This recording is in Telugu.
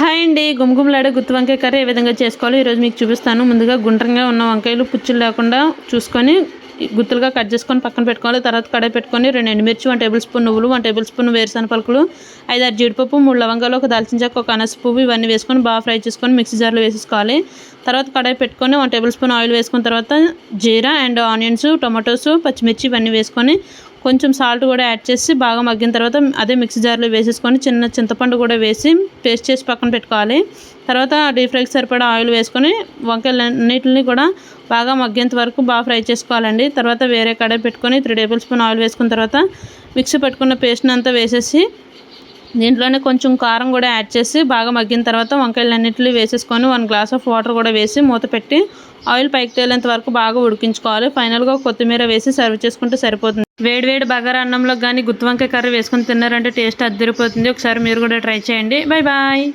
హాయ్ అండి. గుమగుమలాడే గుత్తి వంకాయ కర్రీ ఏ విధంగా చేసుకోవాలో ఈరోజు మీకు చూపిస్తాను. ముందుగా గుండ్రంగా ఉన్న వంకాయలు పుచ్చులు లేకుండా చూసుకొని గుత్తులుగా కట్ చేసుకొని పక్కన పెట్టుకోవాలి. తర్వాత కడాయి పెట్టుకొని 2 ఎండుమిర్చి, 1 టేబుల్ స్పూన్ నువ్వులు, 1 టేబుల్ స్పూన్ వేరుశనగ పలుకులు, 5, 6 జీడిపప్పు, 3 లవంగాలు, 1 దాల్చిన చెక్క, 1 అనాస పువ్వు ఇవన్నీ వేసుకొని బాగా ఫ్రై చేసుకొని మిక్సీ జార్లో వేసేసుకోవాలి. తర్వాత కడాయి పెట్టుకొని 1 టేబుల్ స్పూన్ ఆయిల్ వేసుకున్న తర్వాత జీరా అండ్ ఆనియన్స్, టొమాటోస్, పచ్చిమిర్చి ఇవన్నీ వేసుకొని కొంచెం సాల్ట్ కూడా యాడ్ చేసి బాగా మగ్గిన తర్వాత అదే మిక్సీ జార్లో వేసేసుకొని చిన్న చింతపండు కూడా వేసి పేస్ట్ చేసి పక్కన పెట్టుకోవాలి. తర్వాత డీప్ ఫ్రైకి సరిపడా ఆయిల్ వేసుకొని వంకాయలన్నిటిని కూడా బాగా మగ్గేంత వరకు బాగా ఫ్రై చేసుకోవాలండి. తర్వాత వేరే కడాయి పెట్టుకొని 3 టేబుల్ స్పూన్ ఆయిల్ వేసుకున్న తర్వాత మిక్సీ పట్టుకున్న పేస్ట్ని అంతా వేసేసి దీంట్లోనే కొంచెం కారం కూడా యాడ్ చేసి బాగా మగ్గిన తర్వాత వంకాయలన్నింటినీ వేసేసుకొని 1 గ్లాస్ ఆఫ్ వాటర్ కూడా వేసి మూత పెట్టి ఆయిల్ పైకి తేలేంత వరకు బాగా ఉడికించుకోవాలి. ఫైనల్గా కొత్తిమీర వేసి సర్వ్ చేసుకుంటే సరిపోతుంది. వేడి బగారా అన్నంలో కానీ గుత్తి వంకాయ కర్రీ వేసుకొని తిన్నారంటే టేస్ట్ అద్దరిపోతుంది. ఒకసారి మీరు కూడా ట్రై చేయండి. బాయ్.